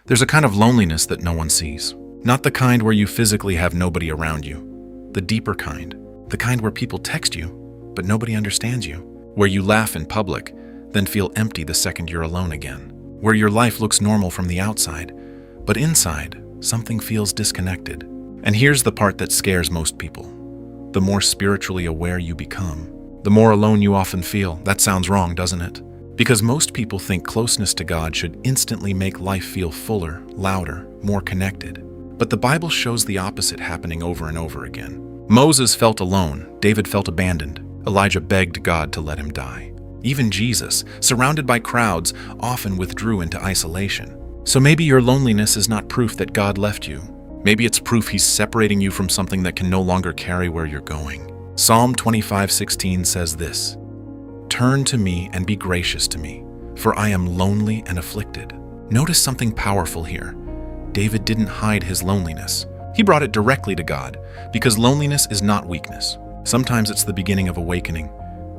There's a kind of loneliness that no one sees. Not the kind where you physically have nobody around you. The deeper kind. The kind where people text you, but nobody understands you. Where you laugh in public, then feel empty the second you're alone again. Where your life looks normal from the outside, but inside, something feels disconnected. And here's the part that scares most people. The more spiritually aware you become, the more alone you often feel. That sounds wrong, doesn't it? Because most people think closeness to God should instantly make life feel fuller, louder, more connected. But the Bible shows the opposite happening over and over again. Moses felt alone, David felt abandoned, Elijah begged God to let him die. Even Jesus, surrounded by crowds, often withdrew into isolation. So maybe your loneliness is not proof that God left you. Maybe it's proof He's separating you from something that can no longer carry where you're going. Psalm 25:16 says this, "Turn to me and be gracious to me, for I am lonely and afflicted." Notice something powerful here. David didn't hide his loneliness. He brought it directly to God, because loneliness is not weakness. Sometimes it's the beginning of awakening.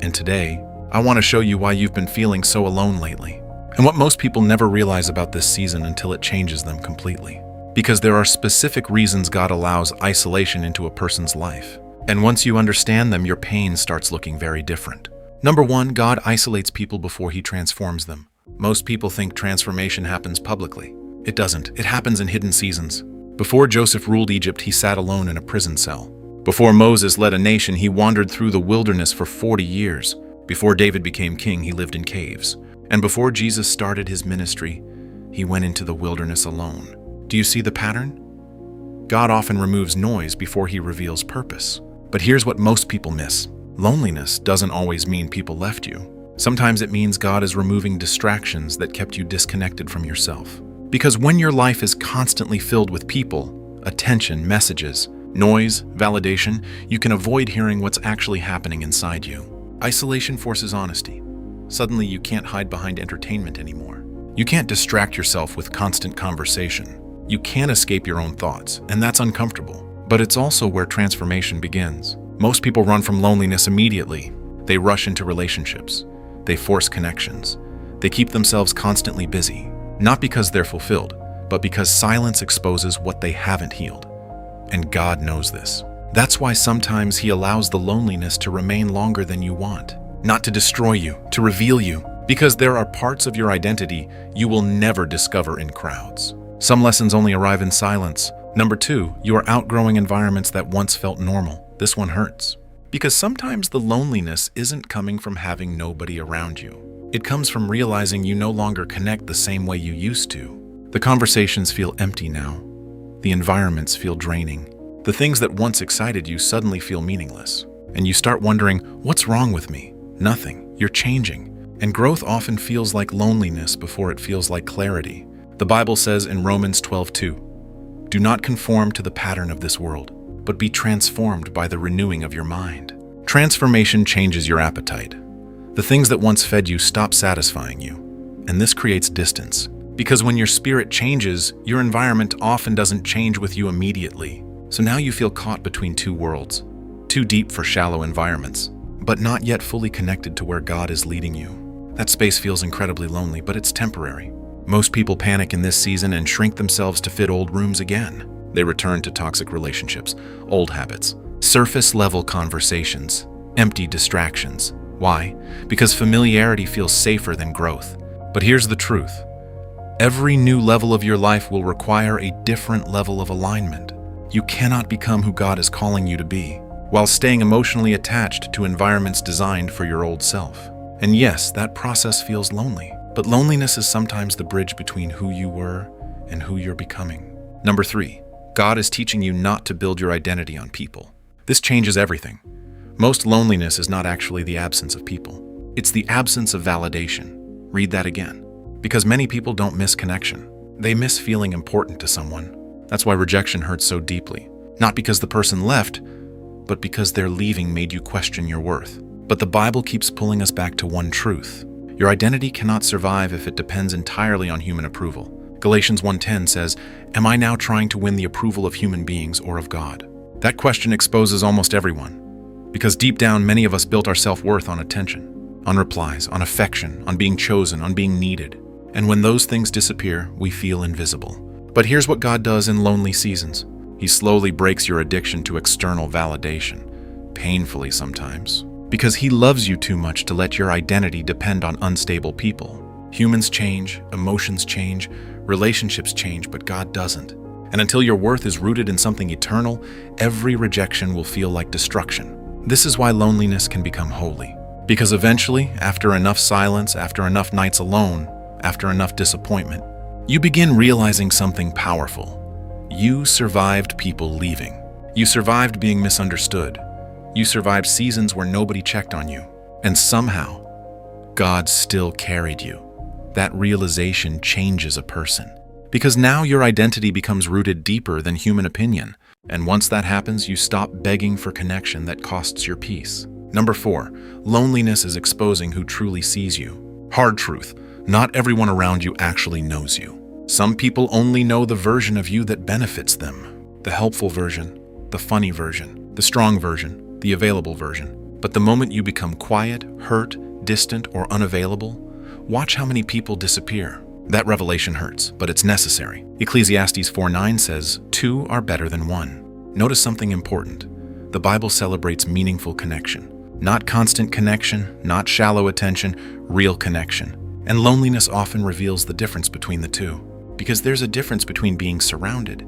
And today, I want to show you why you've been feeling so alone lately, and what most people never realize about this season until it changes them completely. Because there are specific reasons God allows isolation into a person's life. And once you understand them, your pain starts looking very different. Number one, God isolates people before He transforms them. Most people think transformation happens publicly. It doesn't. It happens in hidden seasons. Before Joseph ruled Egypt, he sat alone in a prison cell. Before Moses led a nation, he wandered through the wilderness for 40 years. Before David became king, he lived in caves. And before Jesus started his ministry, he went into the wilderness alone. Do you see the pattern? God often removes noise before He reveals purpose. But here's what most people miss. Loneliness doesn't always mean people left you. Sometimes it means God is removing distractions that kept you disconnected from yourself. Because when your life is constantly filled with people, attention, messages, noise, validation, you can avoid hearing what's actually happening inside you. Isolation forces honesty. Suddenly you can't hide behind entertainment anymore. You can't distract yourself with constant conversation. You can't escape your own thoughts, and that's uncomfortable. But it's also where transformation begins. Most people run from loneliness immediately. They rush into relationships. They force connections. They keep themselves constantly busy. Not because they're fulfilled, but because silence exposes what they haven't healed. And God knows this. That's why sometimes He allows the loneliness to remain longer than you want. Not to destroy you, to reveal you. Because there are parts of your identity you will never discover in crowds. Some lessons only arrive in silence. Number two, you are outgrowing environments that once felt normal. This one hurts. Because sometimes the loneliness isn't coming from having nobody around you. It comes from realizing you no longer connect the same way you used to. The conversations feel empty now. The environments feel draining. The things that once excited you suddenly feel meaningless. And you start wondering, what's wrong with me? Nothing. You're changing. And growth often feels like loneliness before it feels like clarity. The Bible says in Romans 12:2, "Do not conform to the pattern of this world, but be transformed by the renewing of your mind." Transformation changes your appetite. The things that once fed you stop satisfying you, and this creates distance. Because when your spirit changes, your environment often doesn't change with you immediately. So now you feel caught between two worlds, too deep for shallow environments, but not yet fully connected to where God is leading you. That space feels incredibly lonely, but it's temporary. Most people panic in this season and shrink themselves to fit old rooms again. They return to toxic relationships, old habits, surface-level conversations, empty distractions. Why? Because familiarity feels safer than growth. But here's the truth. Every new level of your life will require a different level of alignment. You cannot become who God is calling you to be, while staying emotionally attached to environments designed for your old self. And yes, that process feels lonely, but loneliness is sometimes the bridge between who you were and who you're becoming. Number three, God is teaching you not to build your identity on people. This changes everything. Most loneliness is not actually the absence of people. It's the absence of validation. Read that again. Because many people don't miss connection. They miss feeling important to someone. That's why rejection hurts so deeply. Not because the person left, but because their leaving made you question your worth. But the Bible keeps pulling us back to one truth. Your identity cannot survive if it depends entirely on human approval. Galatians 1:10 says, "Am I now trying to win the approval of human beings or of God?" That question exposes almost everyone. Because deep down, many of us built our self-worth on attention, on replies, on affection, on being chosen, on being needed. And when those things disappear, we feel invisible. But here's what God does in lonely seasons. He slowly breaks your addiction to external validation, painfully sometimes, because He loves you too much to let your identity depend on unstable people. Humans change, emotions change, relationships change, but God doesn't. And until your worth is rooted in something eternal, every rejection will feel like destruction. This is why loneliness can become holy. Because eventually, after enough silence, after enough nights alone, after enough disappointment, you begin realizing something powerful. You survived people leaving. You survived being misunderstood. You survived seasons where nobody checked on you. And somehow, God still carried you. That realization changes a person. Because now your identity becomes rooted deeper than human opinion. And once that happens, you stop begging for connection that costs your peace. Number 4, loneliness is exposing who truly sees you. Hard truth. Not everyone around you actually knows you. Some people only know the version of you that benefits them. The helpful version, the funny version, the strong version, the available version. But the moment you become quiet, hurt, distant, or unavailable, watch how many people disappear. That revelation hurts, but it's necessary. Ecclesiastes 4:9 says, 2 are better than 1. Notice something important. The Bible celebrates meaningful connection. Not constant connection, not shallow attention, real connection. And loneliness often reveals the difference between the two. Because there's a difference between being surrounded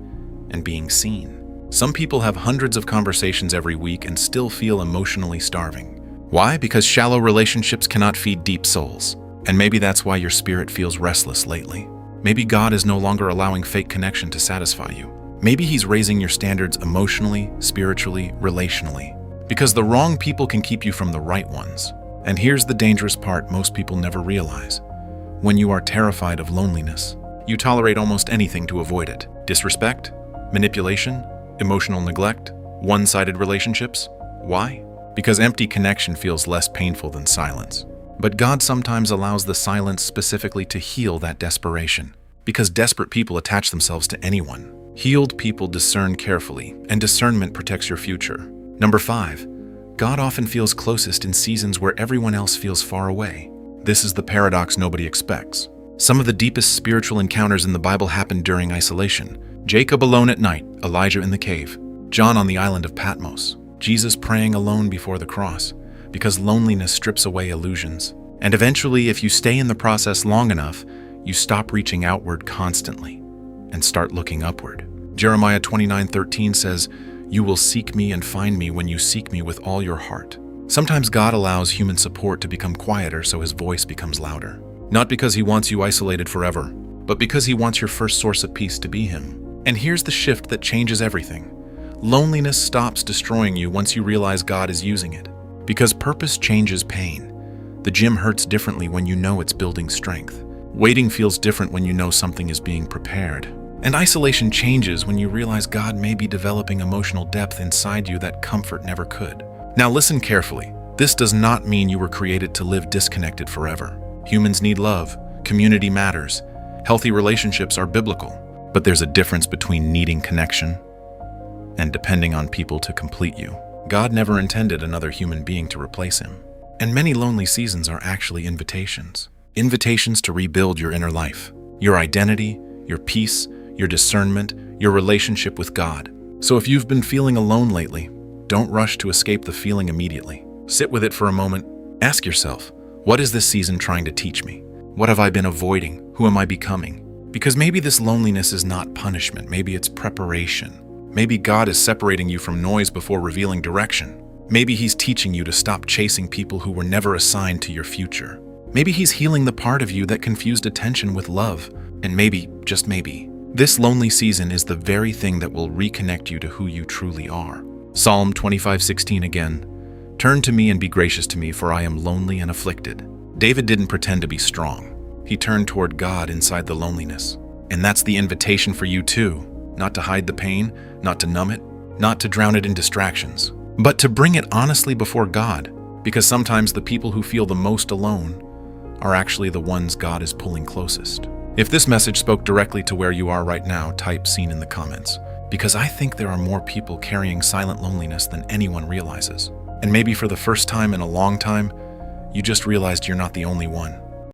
and being seen. Some people have hundreds of conversations every week and still feel emotionally starving. Why? Because shallow relationships cannot feed deep souls. And maybe that's why your spirit feels restless lately. Maybe God is no longer allowing fake connection to satisfy you. Maybe He's raising your standards emotionally, spiritually, relationally. Because the wrong people can keep you from the right ones. And here's the dangerous part most people never realize. When you are terrified of loneliness, you tolerate almost anything to avoid it. Disrespect, manipulation, emotional neglect, one-sided relationships. Why? Because empty connection feels less painful than silence. But God sometimes allows the silence specifically to heal that desperation. Because desperate people attach themselves to anyone. Healed people discern carefully, and discernment protects your future. Number 5, God often feels closest in seasons where everyone else feels far away. This is the paradox nobody expects. Some of the deepest spiritual encounters in the Bible happened during isolation. Jacob alone at night, Elijah in the cave, John on the island of Patmos, Jesus praying alone before the cross, because loneliness strips away illusions. And eventually, if you stay in the process long enough, you stop reaching outward constantly and start looking upward. Jeremiah 29:13 says, "You will seek me and find me when you seek me with all your heart." Sometimes God allows human support to become quieter so His voice becomes louder. Not because He wants you isolated forever, but because He wants your first source of peace to be Him. And here's the shift that changes everything. Loneliness stops destroying you once you realize God is using it. Because purpose changes pain. The gym hurts differently when you know it's building strength. Waiting feels different when you know something is being prepared. And isolation changes when you realize God may be developing emotional depth inside you that comfort never could. Now listen carefully. This does not mean you were created to live disconnected forever. Humans need love. Community matters. Healthy relationships are biblical. But there's a difference between needing connection and depending on people to complete you. God never intended another human being to replace Him. And many lonely seasons are actually invitations. Invitations to rebuild your inner life, your identity, your peace, your discernment, your relationship with God. So if you've been feeling alone lately, don't rush to escape the feeling immediately. Sit with it for a moment. Ask yourself, what is this season trying to teach me? What have I been avoiding? Who am I becoming? Because maybe this loneliness is not punishment. Maybe it's preparation. Maybe God is separating you from noise before revealing direction. Maybe He's teaching you to stop chasing people who were never assigned to your future. Maybe He's healing the part of you that confused attention with love. And maybe, just maybe, this lonely season is the very thing that will reconnect you to who you truly are. Psalm 25:16 again. "Turn to me and be gracious to me, for I am lonely and afflicted." David didn't pretend to be strong. He turned toward God inside the loneliness. And that's the invitation for you too. Not to hide the pain, not to numb it, not to drown it in distractions, but to bring it honestly before God. Because sometimes the people who feel the most alone are actually the ones God is pulling closest. If this message spoke directly to where you are right now, type "seen" in the comments. Because I think there are more people carrying silent loneliness than anyone realizes. And maybe for the first time in a long time, you just realized you're not the only one.